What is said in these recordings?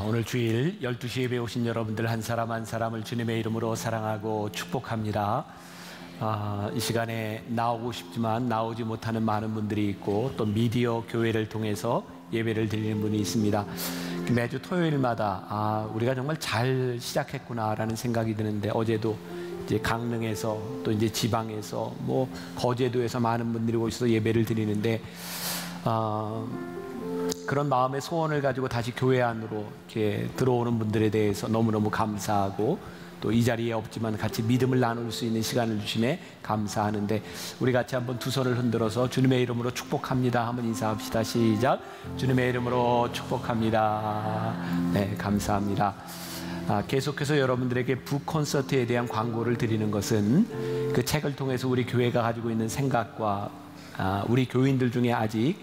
오늘 주일 12시 예배 오신 여러분들 한 사람 한 사람을 주님의 이름으로 사랑하고 축복합니다. 이 시간에 나오고 싶지만 나오지 못하는 많은 분들이 있고 또 미디어 교회를 통해서 예배를 드리는 분이 있습니다. 매주 토요일마다 우리가 정말 잘 시작했구나라는 생각이 드는데, 어제도 이제 강릉에서 또 이제 지방에서 거제도에서 많은 분들이 오셔서 예배를 드리는데, 그런 마음의 소원을 가지고 다시 교회 안으로 이렇게 들어오는 분들에 대해서 너무너무 감사하고, 또 이 자리에 없지만 같이 믿음을 나눌 수 있는 시간을 주심에 감사하는데, 우리 같이 한번 두 손을 흔들어서 주님의 이름으로 축복합니다 한번 인사합시다. 시작. 주님의 이름으로 축복합니다. 네, 감사합니다. 계속해서 여러분들에게 북콘서트에 대한 광고를 드리는 것은, 그 책을 통해서 우리 교회가 가지고 있는 생각과 우리 교인들 중에 아직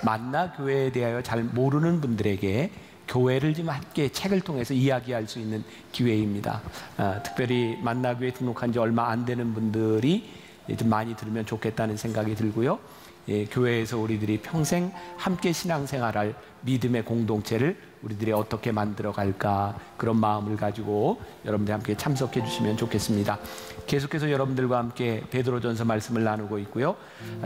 만나 교회에 대하여 잘 모르는 분들에게 교회를 좀 함께 책을 통해서 이야기할 수 있는 기회입니다. 특별히 만나 교회 등록한 지 얼마 안 되는 분들이 좀 많이 들으면 좋겠다는 생각이 들고요. 교회에서 우리들이 평생 함께 신앙생활할 믿음의 공동체를 우리들이 어떻게 만들어 갈까, 그런 마음을 가지고 여러분들이 함께 참석해 주시면 좋겠습니다. 계속해서 여러분들과 함께 베드로전서 말씀을 나누고 있고요.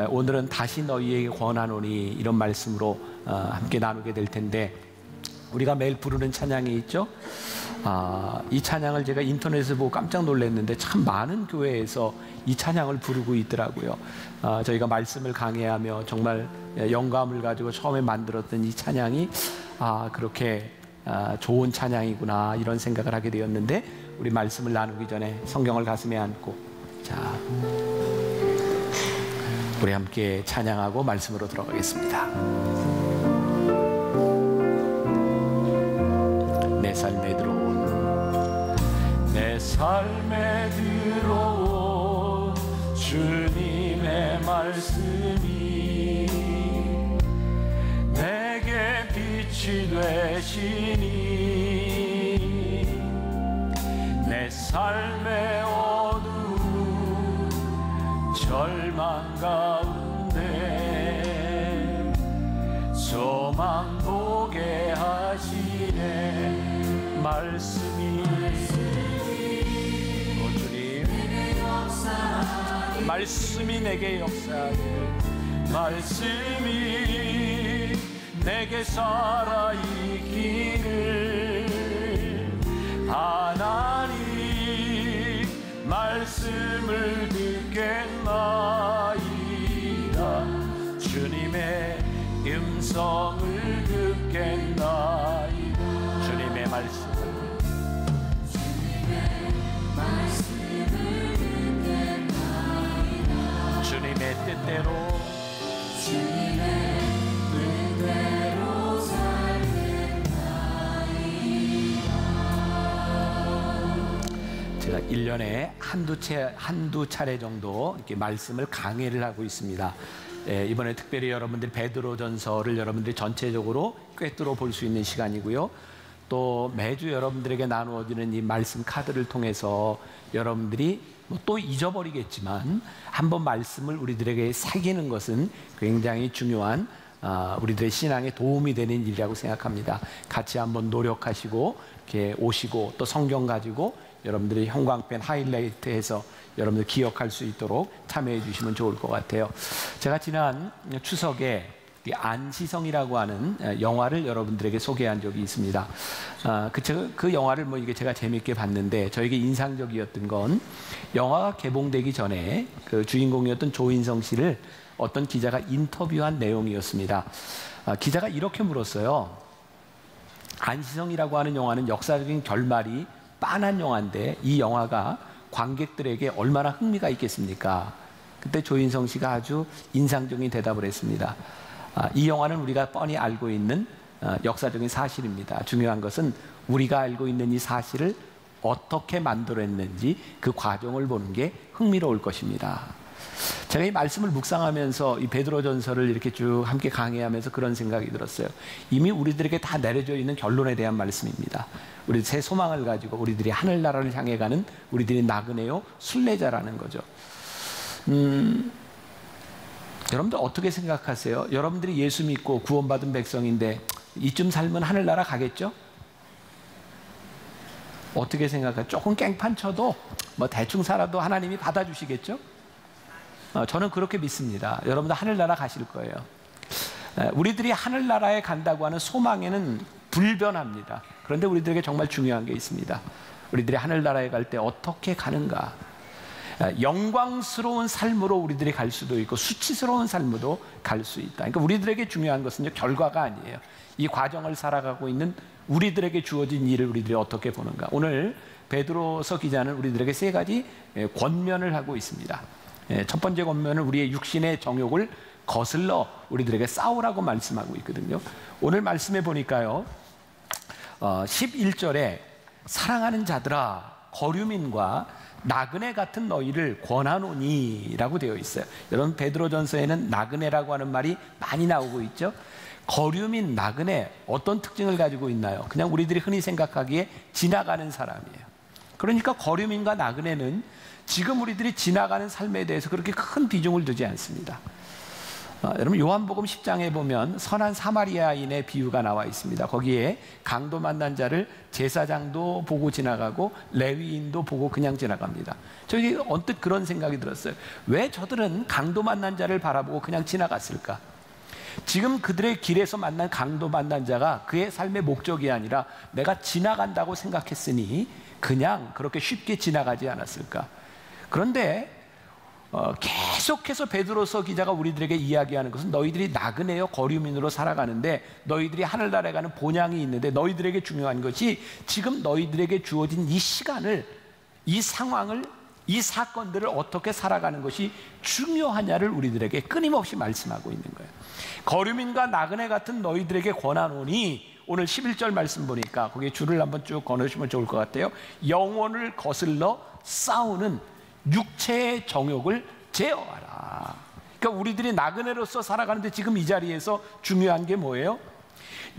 오늘은 다시 너희에게 권하노니, 이런 말씀으로 함께 나누게 될 텐데, 우리가 매일 부르는 찬양이 있죠. 이 찬양을 제가 인터넷에서 보고 깜짝 놀랐는데 참 많은 교회에서 이 찬양을 부르고 있더라고요. 저희가 말씀을 강해하며 정말 영감을 가지고 처음에 만들었던 이 찬양이 그렇게 좋은 찬양이구나, 이런 생각을 하게 되었는데, 우리 말씀을 나누기 전에 성경을 가슴에 안고 우리 함께 찬양하고 말씀으로 들어가겠습니다. 내 삶에 들어온 주님의 말씀이 내게 빛이 되시니, 내 삶의 어두운 절망 가운데 소망 보게 하시네. 말씀이 주님, 말씀이 내게 역사하네. 말씀이 내게 살아있기를, 하나님 말씀을 듣겠나이다. 주님의 음성을 듣겠나이다. 주님의 말씀, 주님의 뜻대로 살겠나이다. 제가 1년에 한두 차례 정도 이렇게 말씀을 강해를 하고 있습니다. 이번에 특별히 여러분들 베드로전서를 여러분들이 전체적으로 꿰뚫어 볼 수 있는 시간이고요. 또 매주 여러분들에게 나누어지는 이 말씀 카드를 통해서 여러분들이 또 잊어버리겠지만 한번 말씀을 우리들에게 새기는 것은 굉장히 중요한 우리들의 신앙에 도움이 되는 일이라고 생각합니다. 같이 한번 노력하시고 이렇게 오시고, 또 성경 가지고 여러분들이 형광펜 하이라이트해서 여러분들 기억할 수 있도록 참여해 주시면 좋을 것 같아요. 제가 지난 추석에 안시성이라고 하는 영화를 여러분들에게 소개한 적이 있습니다. 그 영화를 이게 제가 재밌게 봤는데, 저에게 인상적이었던 건 영화가 개봉되기 전에 그 주인공이었던 조인성 씨를 어떤 기자가 인터뷰한 내용이었습니다. 기자가 이렇게 물었어요. 안시성이라고 하는 영화는 역사적인 결말이 빤한 영화인데 이 영화가 관객들에게 얼마나 흥미가 있겠습니까? 그때 조인성 씨가 아주 인상적인 대답을 했습니다. 이 영화는 우리가 뻔히 알고 있는 역사적인 사실입니다. 중요한 것은 우리가 알고 있는 이 사실을 어떻게 만들어냈는지 그 과정을 보는 게 흥미로울 것입니다. 제가 이 말씀을 묵상하면서 이 베드로전서를 이렇게 쭉 함께 강해하면서 그런 생각이 들었어요. 이미 우리들에게 다 내려져 있는 결론에 대한 말씀입니다. 우리 새 소망을 가지고 우리들이 하늘나라를 향해 가는 우리들이 나그네요 순례자라는 거죠. 여러분들 어떻게 생각하세요? 여러분들이 예수 믿고 구원받은 백성인데 이쯤 살면 하늘나라 가겠죠? 어떻게 생각해요? 조금 깽판 쳐도 뭐 대충 살아도 하나님이 받아주시겠죠? 저는 그렇게 믿습니다. 여러분들 하늘나라 가실 거예요. 우리들이 하늘나라에 간다고 하는 소망에는 불변합니다. 그런데 우리들에게 정말 중요한 게 있습니다. 우리들이 하늘나라에 갈 때 어떻게 가는가? 영광스러운 삶으로 우리들이 갈 수도 있고 수치스러운 삶으로 갈 수 있다. 그러니까 우리들에게 중요한 것은 결과가 아니에요. 이 과정을 살아가고 있는 우리들에게 주어진 일을 우리들이 어떻게 보는가. 오늘 베드로서 기자는 우리들에게 세 가지 권면을 하고 있습니다. 첫 번째 권면은 우리의 육신의 정욕을 거슬러 우리들에게 싸우라고 말씀하고 있거든요. 오늘 말씀해 보니까요, 11절에 사랑하는 자들아 거류민과 나그네 같은 너희를 권하노니 라고 되어 있어요. 여러분 베드로전서에는 나그네라고 하는 말이 많이 나오고 있죠. 거류민, 나그네 어떤 특징을 가지고 있나요? 그냥 우리들이 흔히 생각하기에 지나가는 사람이에요. 그러니까 거류민과 나그네는 지금 우리들이 지나가는 삶에 대해서 그렇게 큰 비중을 두지 않습니다. 여러분 요한복음 10장에 보면 선한 사마리아인의 비유가 나와 있습니다. 거기에 강도 만난 자를 제사장도 보고 지나가고 레위인도 보고 그냥 지나갑니다. 저에게 언뜻 그런 생각이 들었어요. 왜 저들은 강도 만난 자를 바라보고 그냥 지나갔을까? 지금 그들의 길에서 만난 강도 만난 자가 그의 삶의 목적이 아니라 내가 지나간다고 생각했으니 그냥 그렇게 쉽게 지나가지 않았을까? 그런데 계속해서 베드로서 기자가 우리들에게 이야기하는 것은 너희들이 나그네요 거류민으로 살아가는데 너희들이 하늘나라에 가는 본향이 있는데 너희들에게 중요한 것이 지금 너희들에게 주어진 이 시간을, 이 상황을, 이 사건들을 어떻게 살아가는 것이 중요하냐를 우리들에게 끊임없이 말씀하고 있는 거예요. 거류민과 나그네 같은 너희들에게 권하노니, 오늘 11절 말씀 보니까 거기에 줄을 한번 쭉 거놓으시면 좋을 것 같아요. 영혼을 거슬러 싸우는 육체의 정욕을 제어하라. 그러니까 우리들이 나그네로서 살아가는데 지금 이 자리에서 중요한 게 뭐예요?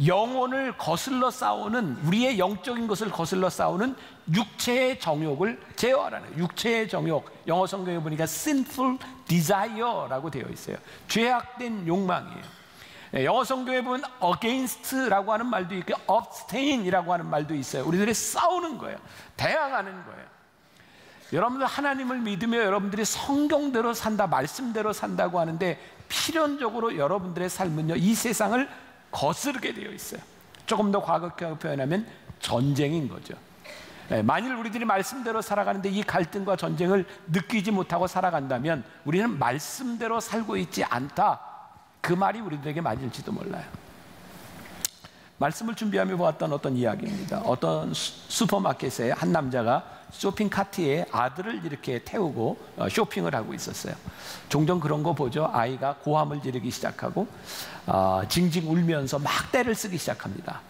영혼을 거슬러 싸우는, 우리의 영적인 것을 거슬러 싸우는 육체의 정욕을 제어하라는. 육체의 정욕, 영어 성경에 보니까 sinful desire라고 되어 있어요. 죄악된 욕망이에요. 영어 성경에 보면 against라고 하는 말도 있고 abstain이라고 하는 말도 있어요. 우리들이 싸우는 거예요. 대항하는 거예요. 여러분들 하나님을 믿으며 여러분들이 성경대로 산다, 말씀대로 산다고 하는데 필연적으로 여러분들의 삶은요, 이 세상을 거스르게 되어 있어요. 조금 더 과격하게 표현하면 전쟁인 거죠. 만일 우리들이 말씀대로 살아가는데 이 갈등과 전쟁을 느끼지 못하고 살아간다면 우리는 말씀대로 살고 있지 않다, 그 말이 우리들에게 맞을지도 몰라요. 말씀을 준비하며 보았던 어떤 이야기입니다. 어떤 슈퍼마켓에 한 남자가 쇼핑 카트에 아들을 이렇게 태우고 쇼핑을 하고 있었어요. 종종 그런 거 보죠. 아이가 고함을 지르기 시작하고 징징 울면서 막 떼를 쓰기 시작합니다.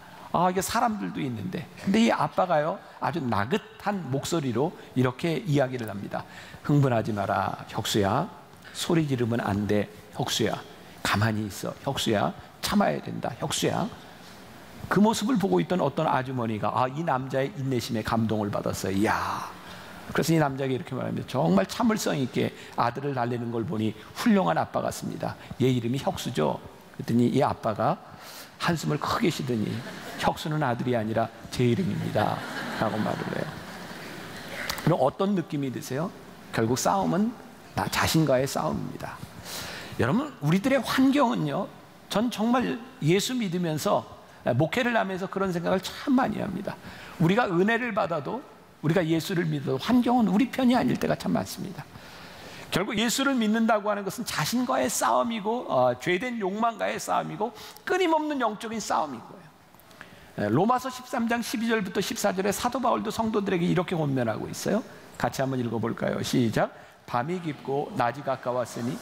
이게 사람들도 있는데, 근데 이 아빠가요 아주 나긋한 목소리로 이렇게 이야기를 합니다. 흥분하지 마라 혁수야, 소리 지르면 안 돼 혁수야, 가만히 있어 혁수야, 참아야 된다 혁수야. 그 모습을 보고 있던 어떤 아주머니가 이 남자의 인내심에 감동을 받았어요. 이야. 그래서 이 남자에게 이렇게 말합니다. 정말 참을성 있게 아들을 달래는 걸 보니 훌륭한 아빠 같습니다. 얘 이름이 혁수죠. 그랬더니 이 아빠가 한숨을 크게 쉬더니 혁수는 아들이 아니라 제 이름입니다 라고 말을 해요. 그럼 어떤 느낌이 드세요? 결국 싸움은 나 자신과의 싸움입니다. 여러분 우리들의 환경은요, 전 정말 예수 믿으면서 목회를 하면서 그런 생각을 참 많이 합니다. 우리가 은혜를 받아도, 우리가 예수를 믿어도 환경은 우리 편이 아닐 때가 참 많습니다. 결국 예수를 믿는다고 하는 것은 자신과의 싸움이고 죄된 욕망과의 싸움이고 끊임없는 영적인 싸움인 거예요. 로마서 13장 12절부터 14절에 사도 바울도 성도들에게 이렇게 권면하고 있어요. 같이 한번 읽어볼까요? 시작. 밤이 깊고 낮이 가까웠으니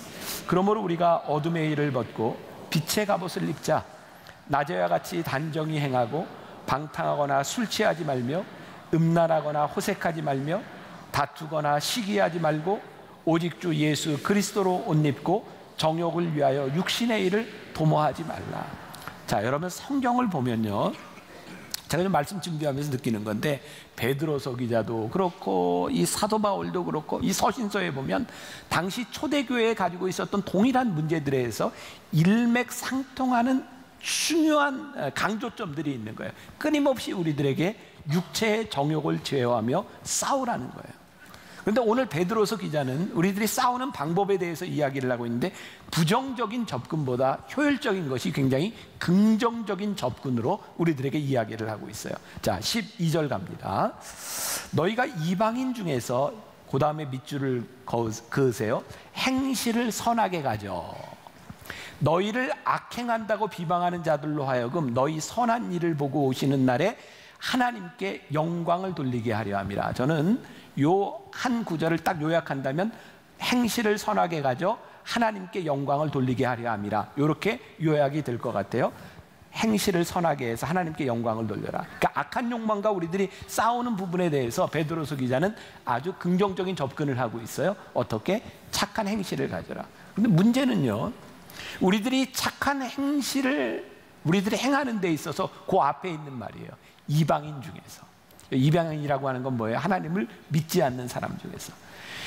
그러므로 우리가 어둠의 일을 벗고 빛의 갑옷을 입자. 낮에와 같이 단정히 행하고 방탕하거나 술 취하지 말며 음란하거나 호색하지 말며 다투거나 시기하지 말고 오직 주 예수 그리스도로 옷 입고 정욕을 위하여 육신의 일을 도모하지 말라. 자, 여러분 성경을 보면요, 제가 좀 말씀 준비하면서 느끼는 건데 베드로서 기자도 그렇고 이 사도 바울도 그렇고 이 서신서에 보면 당시 초대교회에 가지고 있었던 동일한 문제들에 대해서 일맥상통하는 중요한 강조점들이 있는 거예요. 끊임없이 우리들에게 육체의 정욕을 제어하며 싸우라는 거예요. 그런데 오늘 베드로서 기자는 우리들이 싸우는 방법에 대해서 이야기를 하고 있는데, 부정적인 접근보다 효율적인 것이 굉장히 긍정적인 접근으로 우리들에게 이야기를 하고 있어요. 자, 12절 갑니다. 너희가 이방인 중에서, 그 다음에 밑줄을 그으세요. 행실을 선하게 가져 너희를 악행한다고 비방하는 자들로 하여금 너희 선한 일을 보고 오시는 날에 하나님께 영광을 돌리게 하려 함이라. 저는 요 한 구절을 딱 요약한다면, 행실을 선하게 가져 하나님께 영광을 돌리게 하려 함이라, 이렇게 요약이 될 것 같아요. 행실을 선하게 해서 하나님께 영광을 돌려라. 그러니까 악한 욕망과 우리들이 싸우는 부분에 대해서 베드로서 기자는 아주 긍정적인 접근을 하고 있어요. 어떻게? 착한 행실을 가져라. 근데 문제는요, 우리들이 착한 행실을 우리들이 행하는 데 있어서 그 앞에 있는 말이에요. 이방인 중에서. 이방인이라고 하는 건 뭐예요? 하나님을 믿지 않는 사람 중에서.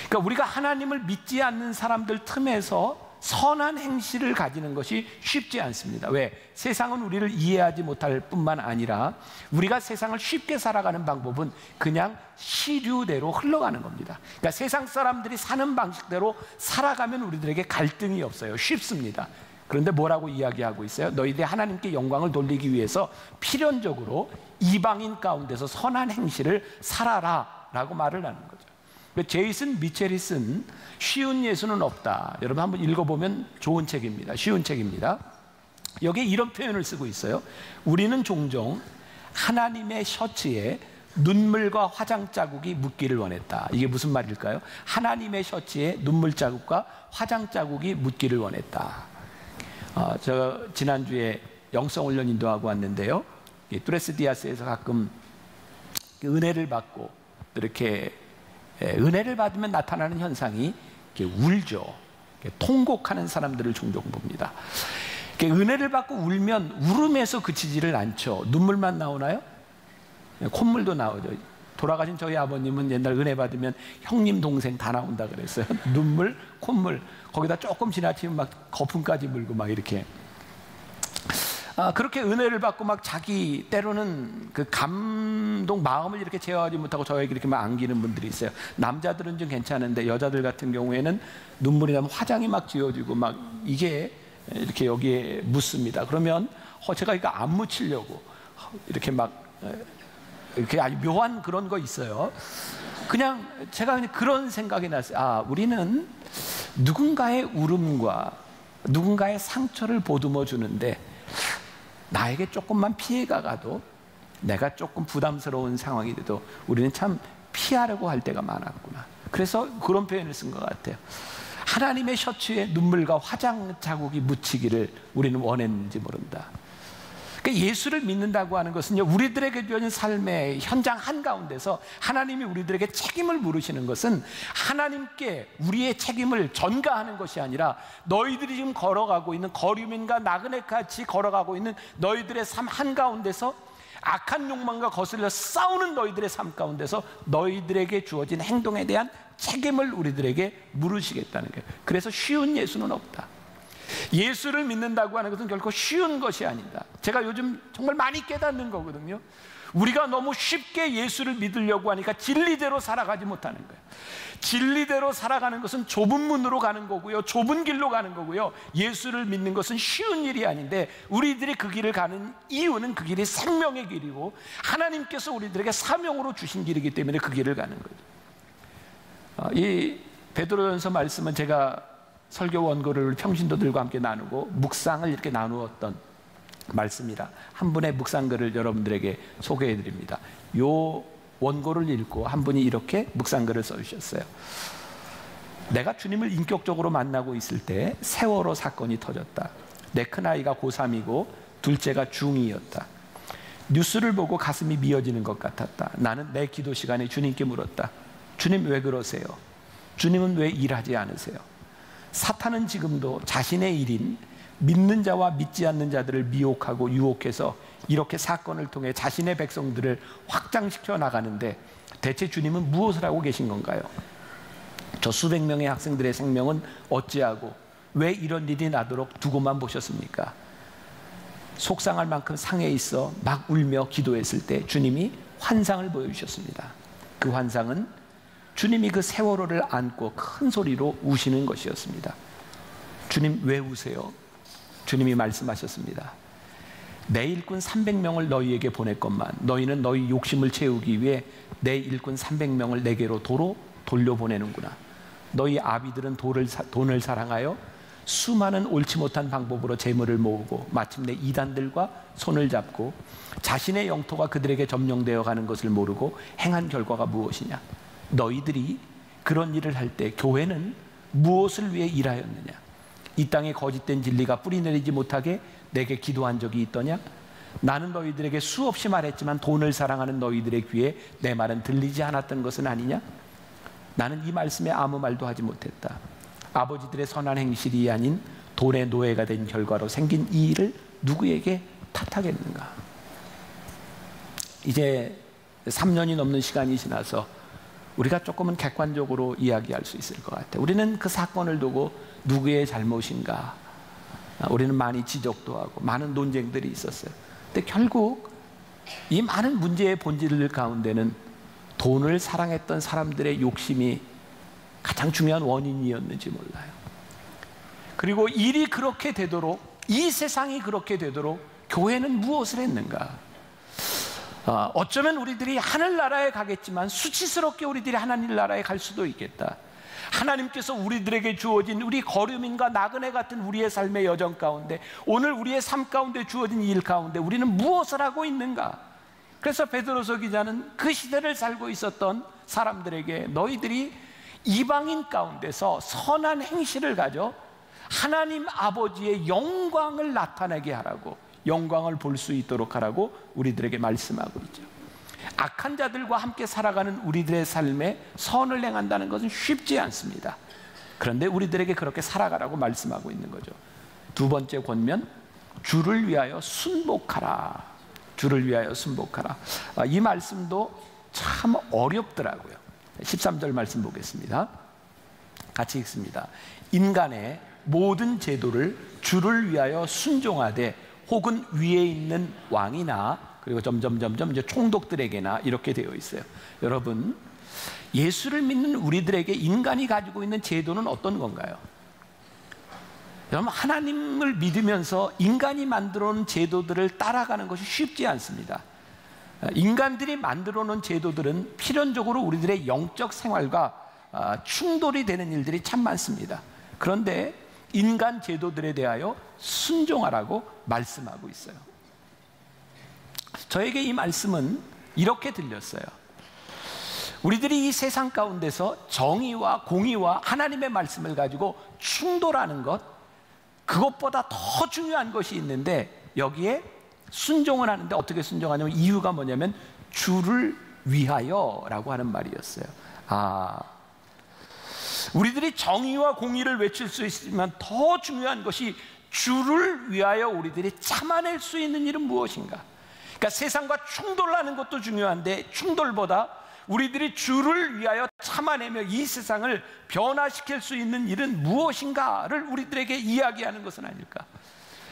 그러니까 우리가 하나님을 믿지 않는 사람들 틈에서 선한 행실을 가지는 것이 쉽지 않습니다. 왜? 세상은 우리를 이해하지 못할 뿐만 아니라 우리가 세상을 쉽게 살아가는 방법은 그냥 시류대로 흘러가는 겁니다. 그러니까 세상 사람들이 사는 방식대로 살아가면 우리들에게 갈등이 없어요. 쉽습니다. 그런데 뭐라고 이야기하고 있어요? 너희들이 하나님께 영광을 돌리기 위해서 필연적으로 이방인 가운데서 선한 행실을 살아라 라고 말을 하는 거죠. 제이슨 미첼이 쓴 쉬운 예수는 없다, 여러분 한번 읽어보면 좋은 책입니다. 쉬운 책입니다. 여기에 이런 표현을 쓰고 있어요. 우리는 종종 하나님의 셔츠에 눈물과 화장 자국이 묻기를 원했다. 이게 무슨 말일까요? 하나님의 셔츠에 눈물 자국과 화장 자국이 묻기를 원했다. 저 지난주에 영성훈련 인도하고 왔는데요, 뚜레스 디아스에서 가끔 은혜를 받고 이렇게 은혜를 받으면 나타나는 현상이 울죠. 통곡하는 사람들을 종종 봅니다. 은혜를 받고 울면 울음에서 그치지를 않죠. 눈물만 나오나요? 콧물도 나오죠. 돌아가신 저희 아버님은 옛날 은혜 받으면 형님 동생 다 나온다 그랬어요. 눈물, 콧물, 거기다 조금 지나치면 막 거품까지 물고 막 이렇게. 그렇게 은혜를 받고 막 자기 때로는 그 감동 마음을 이렇게 제어하지 못하고 저에게 이렇게 막 안기는 분들이 있어요. 남자들은 좀 괜찮은데 여자들 같은 경우에는 눈물이 나면 화장이 막 지워지고 막 이게 이렇게 여기에 묻습니다. 그러면 제가 이거 안 묻히려고 이렇게 막 이렇게 아주 묘한 그런 거 있어요. 그냥 제가 그런 생각이 났어요. 우리는 누군가의 울음과 누군가의 상처를 보듬어 주는데 나에게 조금만 피해가 가도, 내가 조금 부담스러운 상황이 돼도 우리는 참 피하려고 할 때가 많았구나. 그래서 그런 표현을 쓴 것 같아요. 하나님의 셔츠에 눈물과 화장 자국이 묻히기를 우리는 원했는지 모른다. 그러니까 예수를 믿는다고 하는 것은요, 우리들에게 주어진 삶의 현장 한가운데서 하나님이 우리들에게 책임을 물으시는 것은 하나님께 우리의 책임을 전가하는 것이 아니라, 너희들이 지금 걸어가고 있는 거류민과 나그네같이 걸어가고 있는 너희들의 삶 한가운데서 악한 욕망과 거슬려 싸우는 너희들의 삶 가운데서 너희들에게 주어진 행동에 대한 책임을 우리들에게 물으시겠다는 거예요. 그래서 쉬운 예수는 없다. 예수를 믿는다고 하는 것은 결코 쉬운 것이 아니다. 제가 요즘 정말 많이 깨닫는 거거든요. 우리가 너무 쉽게 예수를 믿으려고 하니까 진리대로 살아가지 못하는 거예요. 진리대로 살아가는 것은 좁은 문으로 가는 거고요, 좁은 길로 가는 거고요. 예수를 믿는 것은 쉬운 일이 아닌데, 우리들이 그 길을 가는 이유는 그 길이 생명의 길이고 하나님께서 우리들에게 사명으로 주신 길이기 때문에 그 길을 가는 거죠. 이 베드로전서 말씀은 제가 설교 원고를 평신도들과 함께 나누고 묵상을 이렇게 나누었던 말씀이라 한 분의 묵상글을 여러분들에게 소개해 드립니다. 요 원고를 읽고 한 분이 이렇게 묵상글을 써주셨어요. 내가 주님을 인격적으로 만나고 있을 때 세월호 사건이 터졌다. 내 큰아이가 고3이고 둘째가 중2였다. 뉴스를 보고 가슴이 미어지는 것 같았다. 나는 내 기도 시간에 주님께 물었다. 주님, 왜 그러세요? 주님은 왜 일하지 않으세요? 사탄은 지금도 자신의 일인 믿는 자와 믿지 않는 자들을 미혹하고 유혹해서 이렇게 사건을 통해 자신의 백성들을 확장시켜 나가는데, 대체 주님은 무엇을 하고 계신 건가요? 저 수백 명의 학생들의 생명은 어찌하고 왜 이런 일이 나도록 두고만 보셨습니까? 속상할 만큼 상해 있어 막 울며 기도했을 때 주님이 환상을 보여주셨습니다. 그 환상은 주님이 그 세월호를 안고 큰 소리로 우시는 것이었습니다. 주님 왜 우세요? 주님이 말씀하셨습니다. 내 일꾼 300명을 너희에게 보냈건만 너희는 너희 욕심을 채우기 위해 내 일꾼 300명을 내게로 도로 돌려보내는구나. 너희 아비들은 돈을 사랑하여 수많은 옳지 못한 방법으로 재물을 모으고 마침내 이단들과 손을 잡고 자신의 영토가 그들에게 점령되어 가는 것을 모르고 행한 결과가 무엇이냐? 너희들이 그런 일을 할 때 교회는 무엇을 위해 일하였느냐? 이 땅에 거짓된 진리가 뿌리내리지 못하게 내게 기도한 적이 있더냐? 나는 너희들에게 수없이 말했지만 돈을 사랑하는 너희들의 귀에 내 말은 들리지 않았던 것은 아니냐? 나는 이 말씀에 아무 말도 하지 못했다. 아버지들의 선한 행실이 아닌 돈의 노예가 된 결과로 생긴 이 일을 누구에게 탓하겠는가? 이제 3년이 넘는 시간이 지나서 우리가 조금은 객관적으로 이야기할 수 있을 것 같아요. 우리는 그 사건을 두고 누구의 잘못인가? 우리는 많이 지적도 하고 많은 논쟁들이 있었어요. 근데 결국 이 많은 문제의 본질 가운데는 돈을 사랑했던 사람들의 욕심이 가장 중요한 원인이었는지 몰라요. 그리고 일이 그렇게 되도록, 이 세상이 그렇게 되도록 교회는 무엇을 했는가? 어쩌면 우리들이 하늘나라에 가겠지만 수치스럽게 우리들이 하나님 나라에 갈 수도 있겠다. 하나님께서 우리들에게 주어진 우리 거류민과 나그네 같은 우리의 삶의 여정 가운데, 오늘 우리의 삶 가운데 주어진 일 가운데 우리는 무엇을 하고 있는가? 그래서 베드로서 기자는 그 시대를 살고 있었던 사람들에게 너희들이 이방인 가운데서 선한 행실을 가져 하나님 아버지의 영광을 나타내게 하라고, 영광을 볼 수 있도록 하라고 우리들에게 말씀하고 있죠. 악한 자들과 함께 살아가는 우리들의 삶에 선을 행한다는 것은 쉽지 않습니다. 그런데 우리들에게 그렇게 살아가라고 말씀하고 있는 거죠. 두 번째 권면, 주를 위하여 순복하라. 주를 위하여 순복하라. 이 말씀도 참 어렵더라고요. 13절 말씀 보겠습니다. 같이 읽습니다. 인간의 모든 제도를 주를 위하여 순종하되 혹은 위에 있는 왕이나 그리고 점점점점 이제 총독들에게나 이렇게 되어 있어요. 여러분, 예수를 믿는 우리들에게 인간이 가지고 있는 제도는 어떤 건가요? 여러분, 하나님을 믿으면서 인간이 만들어 놓은 제도들을 따라가는 것이 쉽지 않습니다. 인간들이 만들어 놓은 제도들은 필연적으로 우리들의 영적 생활과 충돌이 되는 일들이 참 많습니다. 그런데 인간 제도들에 대하여 순종하라고 말씀하고 있어요. 저에게 이 말씀은 이렇게 들렸어요. 우리들이 이 세상 가운데서 정의와 공의와 하나님의 말씀을 가지고 충돌하는 것, 그것보다 더 중요한 것이 있는데 여기에 순종을 하는데 어떻게 순종하냐면 이유가 뭐냐면 주를 위하여라고 하는 말이었어요. 우리들이 정의와 공의를 외칠 수 있지만 더 중요한 것이 주를 위하여 우리들이 참아낼 수 있는 일은 무엇인가? 그러니까 세상과 충돌하는 것도 중요한데 충돌보다 우리들이 주를 위하여 참아내며 이 세상을 변화시킬 수 있는 일은 무엇인가를 우리들에게 이야기하는 것은 아닐까?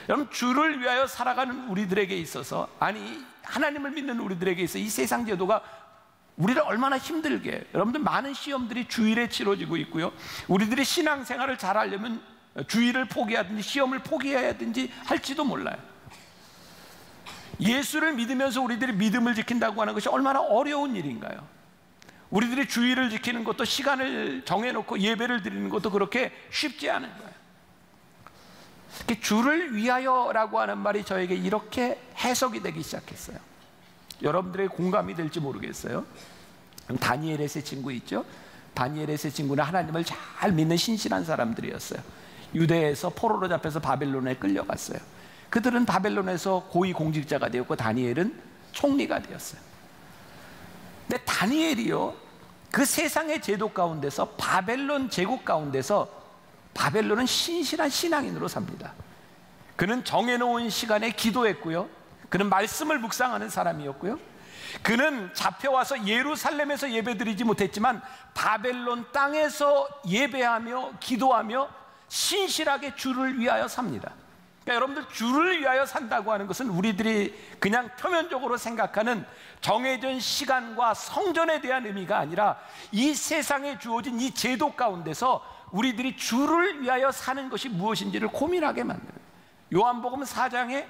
여러분, 주를 위하여 살아가는 우리들에게 있어서, 아니 하나님을 믿는 우리들에게 있어서 이 세상 제도가 우리를 얼마나 힘들게, 여러분들 많은 시험들이 주일에 치러지고 있고요. 우리들이 신앙생활을 잘하려면 주일을 포기하든지 시험을 포기해야든지 할지도 몰라요. 예수를 믿으면서 우리들이 믿음을 지킨다고 하는 것이 얼마나 어려운 일인가요? 우리들이 주일을 지키는 것도, 시간을 정해놓고 예배를 드리는 것도 그렇게 쉽지 않은 거예요. 주를 위하여라고 하는 말이 저에게 이렇게 해석이 되기 시작했어요. 여러분들의 공감이 될지 모르겠어요. 다니엘의 세 친구 있죠? 다니엘의 세 친구는 하나님을 잘 믿는 신실한 사람들이었어요. 유대에서 포로로 잡혀서 바벨론에 끌려갔어요. 그들은 바벨론에서 고위 공직자가 되었고 다니엘은 총리가 되었어요. 근데 다니엘이요, 그 세상의 제도 가운데서, 바벨론 제국 가운데서 바벨론은 신실한 신앙인으로 삽니다. 그는 정해놓은 시간에 기도했고요, 그는 말씀을 묵상하는 사람이었고요, 그는 잡혀와서 예루살렘에서 예배드리지 못했지만 바벨론 땅에서 예배하며 기도하며 신실하게 주를 위하여 삽니다. 그러니까 여러분들 주를 위하여 산다고 하는 것은 우리들이 그냥 표면적으로 생각하는 정해진 시간과 성전에 대한 의미가 아니라 이 세상에 주어진 이 제도 가운데서 우리들이 주를 위하여 사는 것이 무엇인지를 고민하게 만드는 거예요. 요한복음 4장에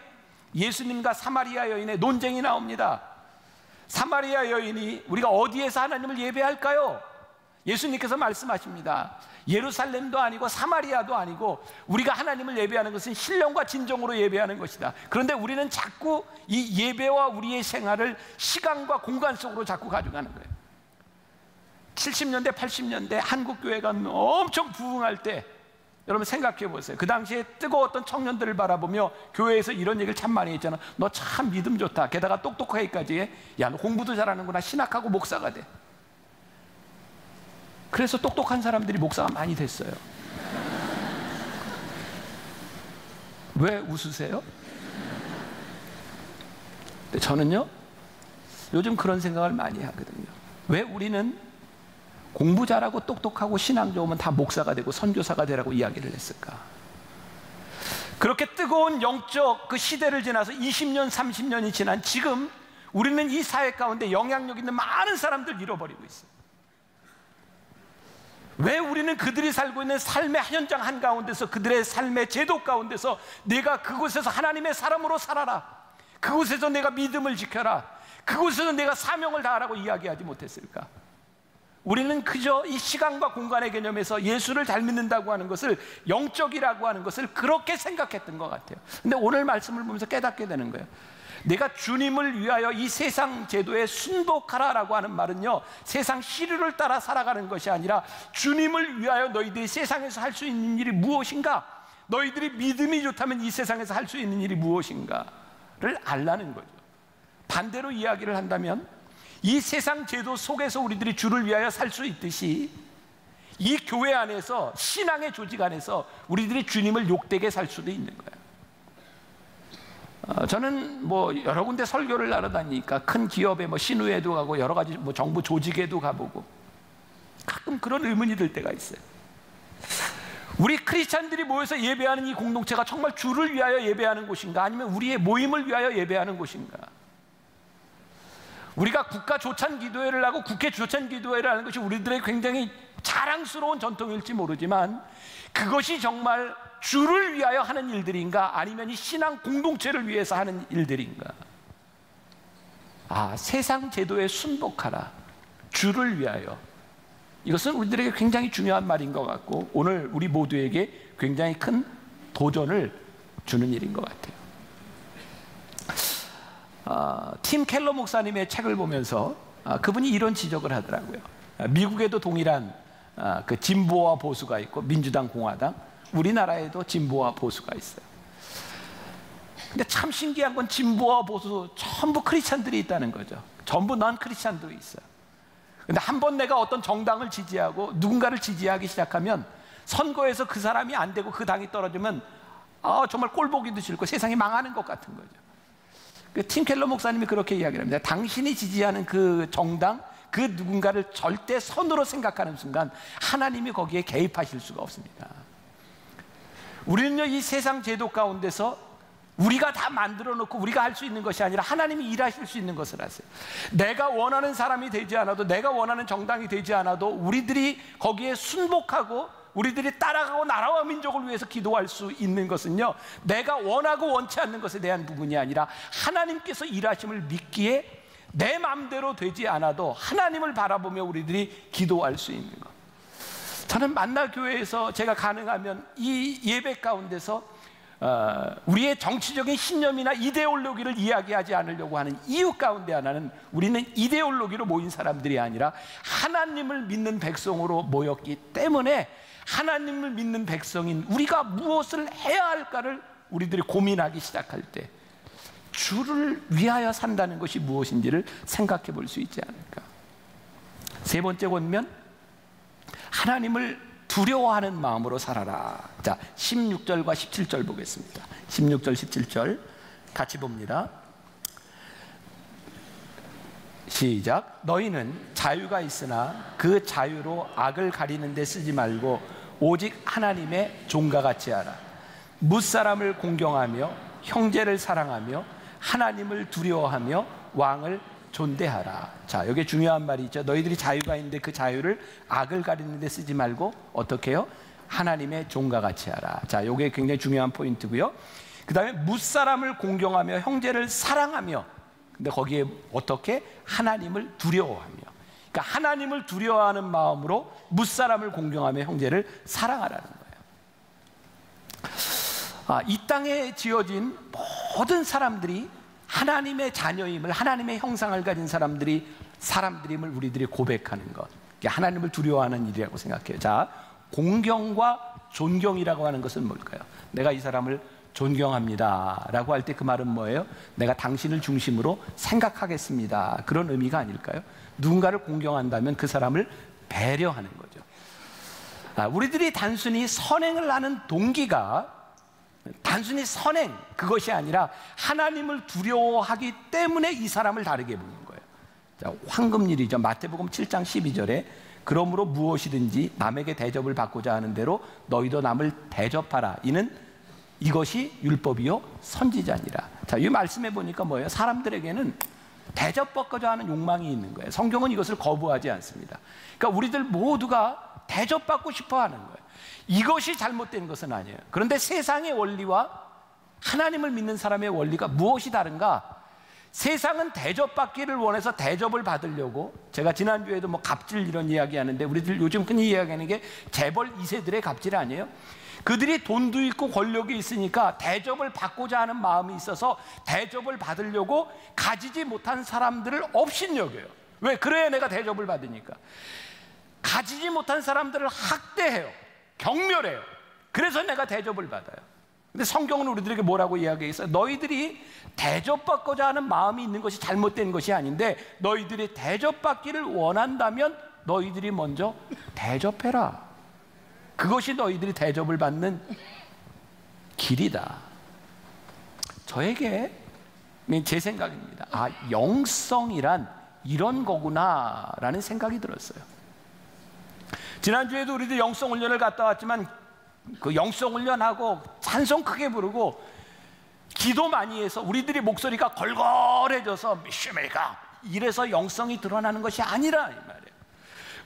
예수님과 사마리아 여인의 논쟁이 나옵니다. 사마리아 여인이 우리가 어디에서 하나님을 예배할까요? 예수님께서 말씀하십니다. 예루살렘도 아니고 사마리아도 아니고 우리가 하나님을 예배하는 것은 신령과 진정으로 예배하는 것이다. 그런데 우리는 자꾸 이 예배와 우리의 생활을 시간과 공간 속으로 자꾸 가져가는 거예요. 70년대 80년대 한국교회가 엄청 부흥할 때 여러분 생각해 보세요. 그 당시에 뜨거웠던 청년들을 바라보며 교회에서 이런 얘기를 참 많이 했잖아. 너 참 믿음 좋다. 게다가 똑똑하기까지 해. 야, 너 공부도 잘하는구나. 신학하고 목사가 돼. 그래서 똑똑한 사람들이 목사가 많이 됐어요. 왜 웃으세요? 근데 저는요, 요즘 그런 생각을 많이 하거든요. 왜 우리는 공부 잘하고 똑똑하고 신앙 좋으면 다 목사가 되고 선교사가 되라고 이야기를 했을까? 그렇게 뜨거운 영적 그 시대를 지나서 20년, 30년이 지난 지금 우리는 이 사회 가운데 영향력 있는 많은 사람들 잃어버리고 있어요. 왜 우리는 그들이 살고 있는 삶의 현장 한가운데서 그들의 삶의 제도 가운데서 내가 그곳에서 하나님의 사람으로 살아라, 그곳에서 내가 믿음을 지켜라, 그곳에서 내가 사명을 다하라고 이야기하지 못했을까? 우리는 그저 이 시간과 공간의 개념에서 예수를 잘 믿는다고 하는 것을 영적이라고 하는 것을 그렇게 생각했던 것 같아요. 근데 오늘 말씀을 보면서 깨닫게 되는 거예요. 내가 주님을 위하여 이 세상 제도에 순복하라라고 하는 말은요, 세상 시류를 따라 살아가는 것이 아니라 주님을 위하여 너희들이 세상에서 할 수 있는 일이 무엇인가, 너희들이 믿음이 좋다면 이 세상에서 할 수 있는 일이 무엇인가를 알라는 거죠. 반대로 이야기를 한다면 이 세상 제도 속에서 우리들이 주를 위하여 살 수 있듯이 이 교회 안에서, 신앙의 조직 안에서 우리들이 주님을 욕되게 살 수도 있는 거예요. 저는 뭐 여러 군데 설교를 날아다니니까 큰 기업에 뭐 신우회도 가고 여러 가지 뭐 정부 조직에도 가보고 가끔 그런 의문이 들 때가 있어요. 우리 크리스찬들이 모여서 예배하는 이 공동체가 정말 주를 위하여 예배하는 곳인가, 아니면 우리의 모임을 위하여 예배하는 곳인가? 우리가 국가 조찬 기도회를 하고 국회 조찬 기도회를 하는 것이 우리들의 굉장히 자랑스러운 전통일지 모르지만 그것이 정말 주를 위하여 하는 일들인가, 아니면 이 신앙 공동체를 위해서 하는 일들인가? 세상 제도에 순복하라, 주를 위하여. 이것은 우리들에게 굉장히 중요한 말인 것 같고 오늘 우리 모두에게 굉장히 큰 도전을 주는 일인 것 같아요. 팀 켈러 목사님의 책을 보면서 그분이 이런 지적을 하더라고요. 미국에도 동일한 그 진보와 보수가 있고 민주당, 공화당, 우리나라에도 진보와 보수가 있어요. 근데 참 신기한 건 진보와 보수 전부 크리스찬들이 있다는 거죠. 전부 넌 크리스찬들이 있어요. 근데 한번 내가 어떤 정당을 지지하고 누군가를 지지하기 시작하면 선거에서 그 사람이 안 되고 그 당이 떨어지면 정말 꼴보기도 싫고 세상이 망하는 것 같은 거죠. 팀 켈러 목사님이 그렇게 이야기를 합니다. 당신이 지지하는 그 정당, 그 누군가를 절대 선으로 생각하는 순간 하나님이 거기에 개입하실 수가 없습니다. 우리는요, 이 세상 제도 가운데서 우리가 다 만들어 놓고 우리가 할 수 있는 것이 아니라 하나님이 일하실 수 있는 것을 하세요. 내가 원하는 사람이 되지 않아도, 내가 원하는 정당이 되지 않아도 우리들이 거기에 순복하고 우리들이 따라가고 나라와 민족을 위해서 기도할 수 있는 것은요, 내가 원하고 원치 않는 것에 대한 부분이 아니라 하나님께서 일하심을 믿기에 내 마음대로 되지 않아도 하나님을 바라보며 우리들이 기도할 수 있는 것. 저는 만나교회에서 제가 가능하면 이 예배 가운데서 우리의 정치적인 신념이나 이데올로기를 이야기하지 않으려고 하는 이유 가운데 하나는 우리는 이데올로기로 모인 사람들이 아니라 하나님을 믿는 백성으로 모였기 때문에 하나님을 믿는 백성인 우리가 무엇을 해야 할까를 우리들이 고민하기 시작할 때 주를 위하여 산다는 것이 무엇인지를 생각해 볼 수 있지 않을까. 세 번째 권면, 하나님을 두려워하는 마음으로 살아라. 자, 16절과 17절 보겠습니다. 16절, 17절 같이 봅니다. 시작. 너희는 자유가 있으나 그 자유로 악을 가리는 데 쓰지 말고 오직 하나님의 종과 같이 하라. 무사람을 공경하며 형제를 사랑하며 하나님을 두려워하며 왕을 존대하라. 자, 여기 중요한 말이 있죠. 너희들이 자유가 있는데 그 자유를 악을 가리는 데 쓰지 말고 어떻게 해요? 하나님의 종과 같이 하라. 자, 이게 굉장히 중요한 포인트고요. 그 다음에 무사람을 공경하며 형제를 사랑하며, 근데 거기에 어떻게? 하나님을 두려워하며. 그러니까 하나님을 두려워하는 마음으로 무사람을 공경하며 형제를 사랑하라는 거예요. 이 땅에 지어진 모든 사람들이 하나님의 자녀임을, 하나님의 형상을 가진 사람들임을 우리들이 고백하는 것, 하나님을 두려워하는 일이라고 생각해요. 자, 공경과 존경이라고 하는 것은 뭘까요? 내가 이 사람을 존경합니다 라고 할 때 그 말은 뭐예요? 내가 당신을 중심으로 생각하겠습니다, 그런 의미가 아닐까요? 누군가를 공경한다면 그 사람을 배려하는 거죠. 우리들이 단순히 선행을 하는 동기가 단순히 선행, 그것이 아니라 하나님을 두려워하기 때문에 이 사람을 다르게 보는 거예요. 자, 황금률이죠. 마태복음 7장 12절에 그러므로 무엇이든지 남에게 대접을 받고자 하는 대로 너희도 남을 대접하라. 이것이 율법이요 선지자니라. 자, 이 말씀해 보니까 뭐예요? 사람들에게는 대접받고자 하는 욕망이 있는 거예요. 성경은 이것을 거부하지 않습니다. 그러니까 우리들 모두가 대접받고 싶어 하는 거예요. 이것이 잘못된 것은 아니에요. 그런데 세상의 원리와 하나님을 믿는 사람의 원리가 무엇이 다른가? 세상은 대접받기를 원해서 대접을 받으려고, 제가 지난주에도 뭐 갑질 이런 이야기 하는데 우리들 요즘 흔히 이야기하는 게 재벌 2세들의 갑질 아니에요? 그들이 돈도 있고 권력이 있으니까 대접을 받고자 하는 마음이 있어서 대접을 받으려고 가지지 못한 사람들을 업신여겨요. 왜? 그래야 내가 대접을 받으니까. 가지지 못한 사람들을 학대해요. 경멸해요. 그래서 내가 대접을 받아요. 근데 성경은 우리들에게 뭐라고 이야기했어요? 너희들이 대접받고자 하는 마음이 있는 것이 잘못된 것이 아닌데, 너희들이 대접받기를 원한다면 너희들이 먼저 대접해라. 그것이 너희들이 대접을 받는 길이다. 저에게 제 생각입니다. 영성이란 이런 거구나 라는 생각이 들었어요. 지난주에도 우리들 영성훈련을 갔다 왔지만 그 영성훈련하고 찬송 크게 부르고 기도 많이 해서 우리들이 목소리가 걸걸해져서 미슈메가 이래서 영성이 드러나는 것이 아니라 이 말이에요.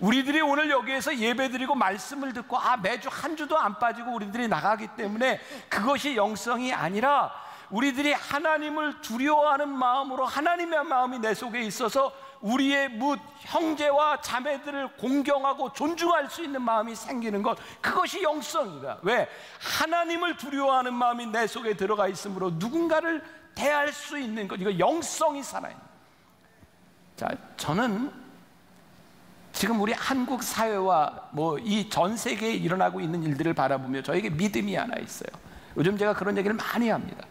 우리들이 오늘 여기에서 예배드리고 말씀을 듣고 매주 한 주도 안 빠지고 우리들이 나가기 때문에 그것이 영성이 아니라, 우리들이 하나님을 두려워하는 마음으로 하나님의 마음이 내 속에 있어서 우리의 형제와 자매들을 공경하고 존중할 수 있는 마음이 생기는 것, 그것이 영성이다. 왜? 하나님을 두려워하는 마음이 내 속에 들어가 있으므로 누군가를 대할 수 있는 것, 이거 영성이 살아있는. 자, 저는 지금 우리 한국 사회와 이 전 세계에 일어나고 있는 일들을 바라보며 저에게 믿음이 하나 있어요. 요즘 제가 그런 얘기를 많이 합니다.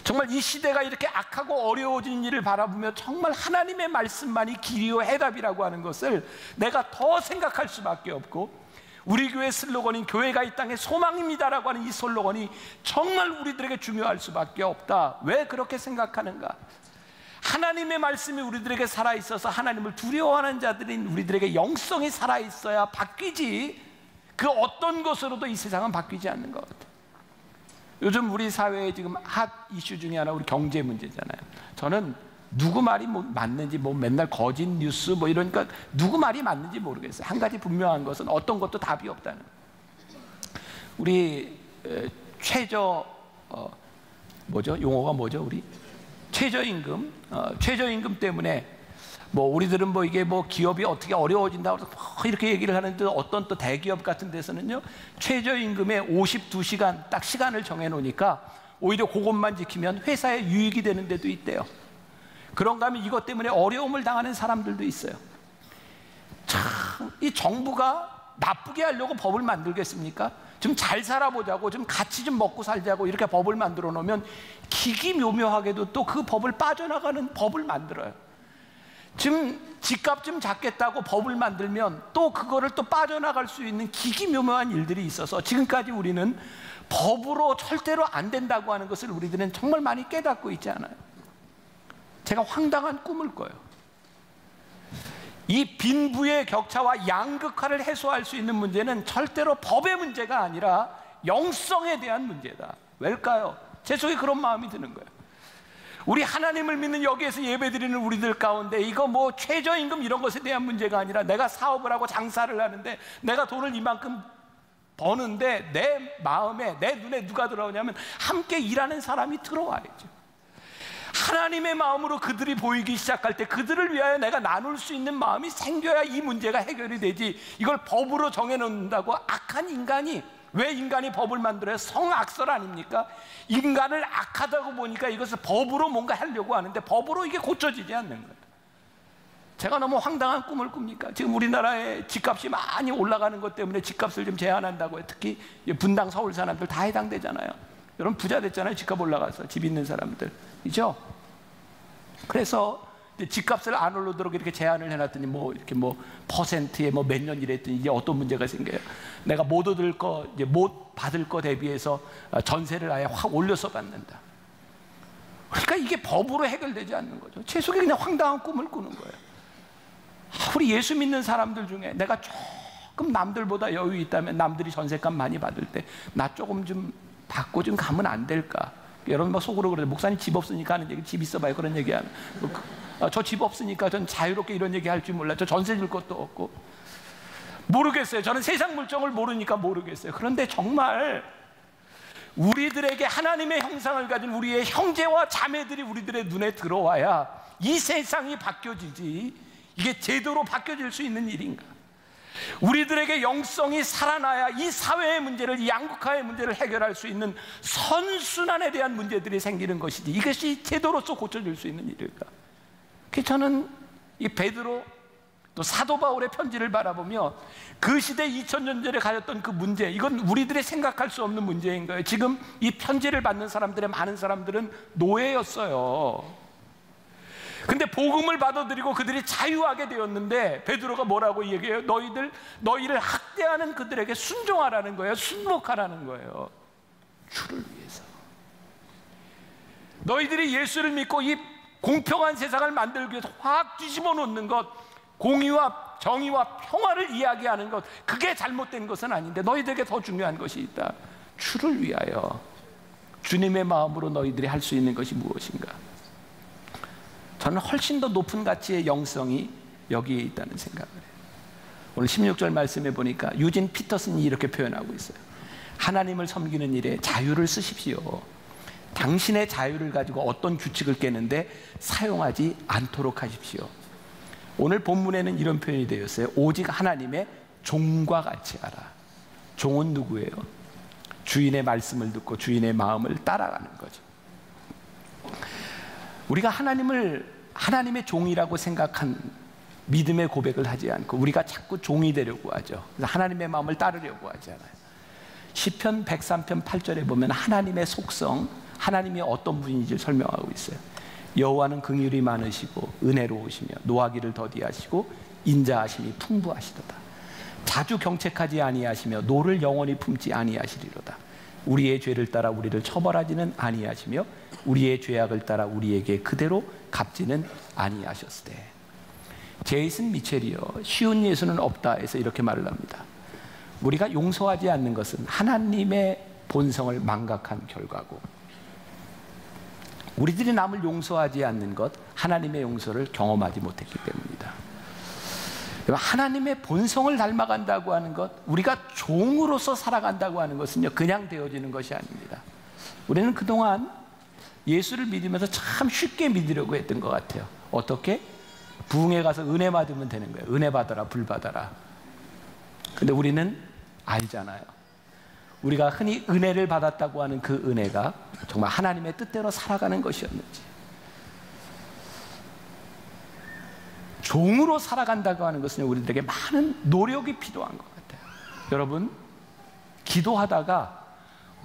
정말 이 시대가 이렇게 악하고 어려워진 일을 바라보며 정말 하나님의 말씀만이 길이요 해답이라고 하는 것을 내가 더 생각할 수밖에 없고, 우리 교회 슬로건인 교회가 이 땅의 소망입니다라고 하는 이 슬로건이 정말 우리들에게 중요할 수밖에 없다. 왜 그렇게 생각하는가? 하나님의 말씀이 우리들에게 살아있어서 하나님을 두려워하는 자들인 우리들에게 영성이 살아있어야 바뀌지, 그 어떤 것으로도 이 세상은 바뀌지 않는 것 같아요. 요즘 우리 사회에 지금 핫 이슈 중에 하나 우리 경제 문제잖아요. 저는 누구 말이 맞는지 맨날 거짓 뉴스 이러니까 누구 말이 맞는지 모르겠어요. 한 가지 분명한 것은 어떤 것도 답이 없다는 거예요. 우리 용어가 뭐죠? 우리 최저임금 때문에 우리들은 이게 기업이 어떻게 어려워진다고 이렇게 얘기를 하는데, 어떤 또 대기업 같은 데서는요 최저임금에 52시간 딱 시간을 정해놓으니까 오히려 그것만 지키면 회사에 유익이 되는 데도 있대요. 그런가 하면 이것 때문에 어려움을 당하는 사람들도 있어요. 참, 이 정부가 나쁘게 하려고 법을 만들겠습니까? 좀 잘 살아보자고, 좀 같이 좀 먹고 살자고 이렇게 법을 만들어 놓으면 기기묘묘하게도 또 그 법을 빠져나가는 법을 만들어요. 지금 집값 좀 잡겠다고 법을 만들면 또 그거를 또 빠져나갈 수 있는 기기묘묘한 일들이 있어서 지금까지 우리는 법으로 절대로 안 된다고 하는 것을 우리들은 정말 많이 깨닫고 있지 않아요? 제가 황당한 꿈을 꿔요. 이 빈부의 격차와 양극화를 해소할 수 있는 문제는 절대로 법의 문제가 아니라 영성에 대한 문제다. 왜일까요? 제 속에 그런 마음이 드는 거예요. 우리 하나님을 믿는 여기에서 예배드리는 우리들 가운데 이거 뭐 최저임금 이런 것에 대한 문제가 아니라 내가 사업을 하고 장사를 하는데 내가 돈을 이만큼 버는데 내 마음에, 내 눈에 누가 들어오냐면 함께 일하는 사람이 들어와야죠. 하나님의 마음으로 그들이 보이기 시작할 때 그들을 위하여 내가 나눌 수 있는 마음이 생겨야 이 문제가 해결이 되지. 이걸 법으로 정해놓는다고 악한 인간이, 왜 인간이 법을 만들어요? 성악설 아닙니까? 인간을 악하다고 보니까 이것을 법으로 뭔가 하려고 하는데 법으로 이게 고쳐지지 않는 거예요. 제가 너무 황당한 꿈을 꿉니까? 지금 우리나라의 집값이 많이 올라가는 것 때문에 집값을 좀 제한한다고요. 특히 분당 서울 사람들 다 해당되잖아요. 여러분 부자 됐잖아요. 집값 올라가서 집 있는 사람들이죠. 그래서 집값을 안 오르도록 이렇게 제한을 해놨더니 뭐 이렇게 뭐 퍼센트에 뭐 몇 년 이랬더니 이제 어떤 문제가 생겨요. 내가 못 얻을 거, 이제 못 받을 거 대비해서 전세를 아예 확 올려서 받는다. 그러니까 이게 법으로 해결되지 않는 거죠. 제 속에 그냥 황당한 꿈을 꾸는 거예요. 우리 예수 믿는 사람들 중에 내가 조금 남들보다 여유 있다면 남들이 전세값 많이 받을 때 나 조금 좀 받고 좀 가면 안 될까? 여러분 막 속으로 그러죠. 목사님 집 없으니까 하는 얘기, 집 있어봐요. 그런 얘기 하는. 저 집 없으니까 전 자유롭게 이런 얘기 할 줄 몰라. 저 전세 줄 것도 없고. 모르겠어요. 저는 세상 물정을 모르니까 모르겠어요. 그런데 정말 우리들에게 하나님의 형상을 가진 우리의 형제와 자매들이 우리들의 눈에 들어와야 이 세상이 바뀌어지지. 이게 제대로 바뀌어질 수 있는 일인가? 우리들에게 영성이 살아나야 이 사회의 문제를, 이 양극화의 문제를 해결할 수 있는 선순환에 대한 문제들이 생기는 것이지 이것이 제도로서 고쳐질 수 있는 일일까? 그래서 저는 이 베드로 또 사도 바울의 편지를 바라보며 그 시대 2000년 전에 가졌던 그 문제, 이건 우리들이 생각할 수 없는 문제인 거예요. 지금 이 편지를 받는 사람들의 많은 사람들은 노예였어요. 근데 복음을 받아들이고 그들이 자유하게 되었는데 베드로가 뭐라고 얘기해요? 너희를 학대하는 그들에게 순종하라는 거예요. 순복하라는 거예요. 주를 위해서. 너희들이 예수를 믿고 이 공평한 세상을 만들기 위해서 확 뒤집어 놓는 것, 공의와 정의와 평화를 이야기하는 것, 그게 잘못된 것은 아닌데 너희들에게 더 중요한 것이 있다. 주를 위하여 주님의 마음으로 너희들이 할 수 있는 것이 무엇인가? 저는 훨씬 더 높은 가치의 영성이 여기에 있다는 생각을 해요. 오늘 16절 말씀에 보니까 유진 피터슨이 이렇게 표현하고 있어요. 하나님을 섬기는 일에 자유를 쓰십시오. 당신의 자유를 가지고 어떤 규칙을 깨는데 사용하지 않도록 하십시오. 오늘 본문에는 이런 표현이 되어 있어요. 오직 하나님의 종과 같이 하라. 종은 누구예요? 주인의 말씀을 듣고 주인의 마음을 따라가는 거죠. 우리가 하나님의 종이라고 생각한 믿음의 고백을 하지 않고 우리가 자꾸 종이 되려고 하죠. 그래서 하나님의 마음을 따르려고 하지 않아요. 시편 103편 8절에 보면 하나님의 속성, 하나님이 어떤 분인지를 설명하고 있어요. 여호와는 긍휼이 많으시고 은혜로우시며 노하기를 더디하시고 인자하심이 풍부하시도다. 자주 경책하지 아니하시며 노를 영원히 품지 아니하시리로다. 우리의 죄를 따라 우리를 처벌하지는 아니하시며 우리의 죄악을 따라 우리에게 그대로 갚지는 아니하셨으되. 제이슨 미첼이요, 쉬운 예수는 없다 해서 이렇게 말을 합니다. 우리가 용서하지 않는 것은 하나님의 본성을 망각한 결과고, 우리들이 남을 용서하지 않는 것, 하나님의 용서를 경험하지 못했기 때문이다. 하나님의 본성을 닮아간다고 하는 것, 우리가 종으로서 살아간다고 하는 것은요, 그냥 되어지는 것이 아닙니다. 우리는 그동안 예수를 믿으면서 참 쉽게 믿으려고 했던 것 같아요. 어떻게? 부흥회 가서 은혜 받으면 되는 거예요. 은혜 받아라, 불 받아라. 근데 우리는 알잖아요. 우리가 흔히 은혜를 받았다고 하는 그 은혜가 정말 하나님의 뜻대로 살아가는 것이었는지, 종으로 살아간다고 하는 것은 우리들에게 많은 노력이 필요한 것 같아요. 여러분, 기도하다가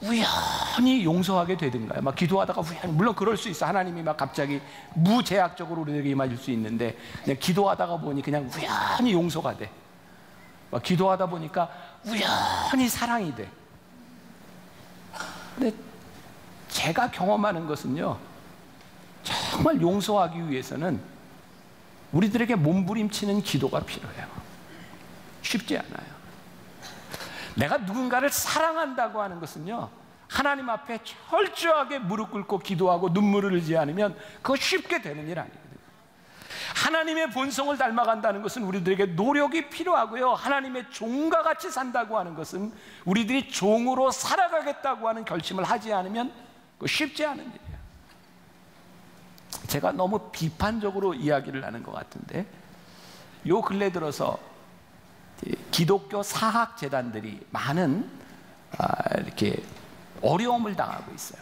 우연히 용서하게 되든가요? 막 기도하다가 우연히, 물론 그럴 수 있어. 하나님이 막 갑자기 무제약적으로 우리에게 임하실 수 있는데, 그냥 기도하다가 보니 그냥 우연히 용서가 돼. 막 기도하다 보니까 우연히 사랑이 돼. 근데 제가 경험하는 것은요, 정말 용서하기 위해서는 우리들에게 몸부림치는 기도가 필요해요. 쉽지 않아요. 내가 누군가를 사랑한다고 하는 것은요, 하나님 앞에 철저하게 무릎 꿇고 기도하고 눈물을 흘리지 않으면 그거 쉽게 되는 일 아니거든요. 하나님의 본성을 닮아간다는 것은 우리들에게 노력이 필요하고요, 하나님의 종과 같이 산다고 하는 것은 우리들이 종으로 살아가겠다고 하는 결심을 하지 않으면 그거 쉽지 않은 일이에요. 제가 너무 비판적으로 이야기를 하는 것 같은데, 요 근래 들어서 기독교 사학재단들이 많은 이렇게 어려움을 당하고 있어요.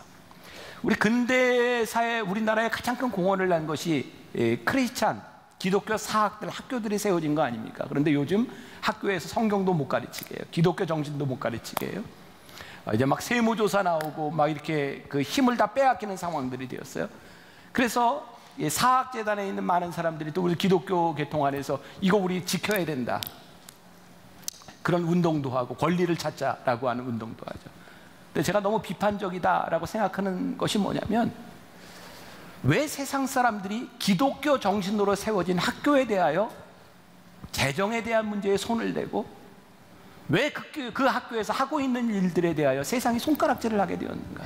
우리 근대사에 우리나라에 가장 큰 공헌을 한 것이 크리스찬 기독교 사학들 학교들이 세워진 거 아닙니까? 그런데 요즘 학교에서 성경도 못 가르치게 해요. 기독교 정신도 못 가르치게 해요. 이제 막 세무조사 나오고 막 이렇게 그 힘을 다 빼앗기는 상황들이 되었어요. 그래서 사학재단에 있는 많은 사람들이 또 우리 기독교 계통 안에서 이거 우리 지켜야 된다, 그런 운동도 하고 권리를 찾자라고 하는 운동도 하죠. 근데 제가 너무 비판적이다라고 생각하는 것이 뭐냐면, 왜 세상 사람들이 기독교 정신으로 세워진 학교에 대하여 재정에 대한 문제에 손을 대고, 왜 그 학교에서 하고 있는 일들에 대하여 세상이 손가락질을 하게 되었는가?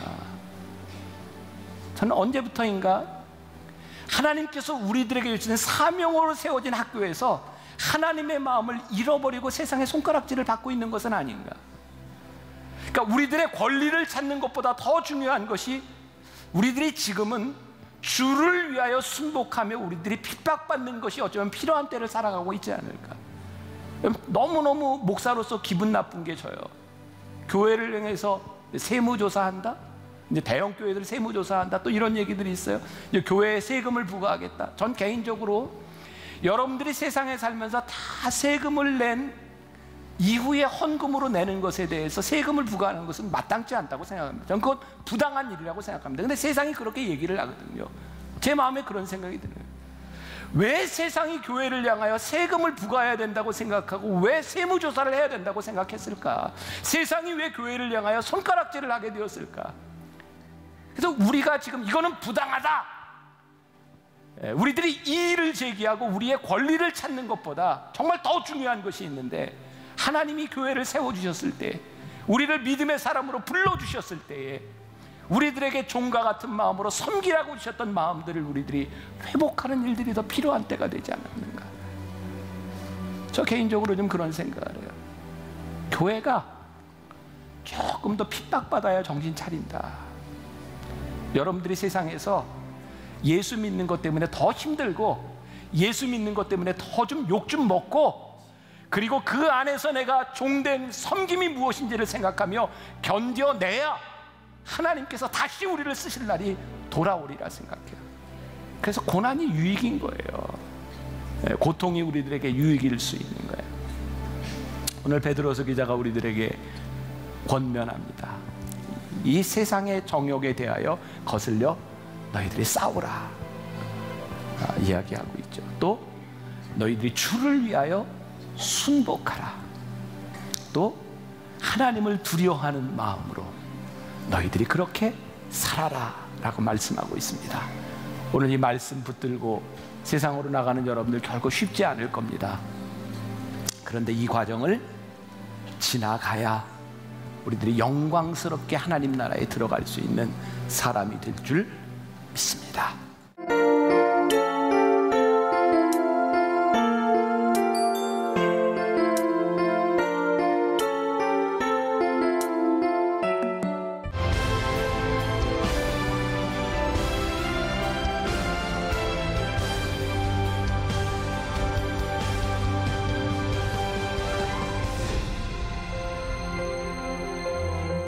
저는 언제부터인가 하나님께서 우리들에게 주신 사명으로 세워진 학교에서 하나님의 마음을 잃어버리고 세상의 손가락질을 받고 있는 것은 아닌가? 그러니까 우리들의 권리를 찾는 것보다 더 중요한 것이, 우리들이 지금은 주를 위하여 순복하며 우리들이 핍박받는 것이 어쩌면 필요한 때를 살아가고 있지 않을까? 너무너무 목사로서 기분 나쁜 게 저요. 교회를 향해서 세무조사한다? 이제 대형 교회들 세무조사한다? 또 이런 얘기들이 있어요. 이제 교회에 세금을 부과하겠다. 전 개인적으로 여러분들이 세상에 살면서 다 세금을 낸 이후에 헌금으로 내는 것에 대해서 세금을 부과하는 것은 마땅치 않다고 생각합니다. 저는 그건 부당한 일이라고 생각합니다. 근데 세상이 그렇게 얘기를 하거든요. 제 마음에 그런 생각이 들어요. 왜 세상이 교회를 향하여 세금을 부과해야 된다고 생각하고 왜 세무조사를 해야 된다고 생각했을까? 세상이 왜 교회를 향하여 손가락질을 하게 되었을까? 그래서 우리가 지금 이거는 부당하다, 우리들이 이의를 제기하고 우리의 권리를 찾는 것보다 정말 더 중요한 것이 있는데, 하나님이 교회를 세워주셨을 때, 우리를 믿음의 사람으로 불러주셨을 때에 우리들에게 종과 같은 마음으로 섬기라고 주셨던 마음들을 우리들이 회복하는 일들이 더 필요한 때가 되지 않았는가? 저 개인적으로 좀 그런 생각을 해요. 교회가 조금 더 핍박받아야 정신 차린다. 여러분들이 세상에서 예수 믿는 것 때문에 더 힘들고, 예수 믿는 것 때문에 더 좀 욕 좀 먹고, 그리고 그 안에서 내가 종된 섬김이 무엇인지를 생각하며 견뎌내야 하나님께서 다시 우리를 쓰실 날이 돌아오리라 생각해요. 그래서 고난이 유익인 거예요. 고통이 우리들에게 유익일 수 있는 거예요. 오늘 베드로서 기자가 우리들에게 권면합니다. 이 세상의 정욕에 대하여 거슬려 너희들이 싸우라, 이야기하고 있죠. 또 너희들이 주를 위하여 순복하라. 또 하나님을 두려워하는 마음으로 너희들이 그렇게 살아라 라고 말씀하고 있습니다. 오늘 이 말씀 붙들고 세상으로 나가는 여러분들 결코 쉽지 않을 겁니다. 그런데 이 과정을 지나가야 우리들이 영광스럽게 하나님 나라에 들어갈 수 있는 사람이 될 줄 믿습니다.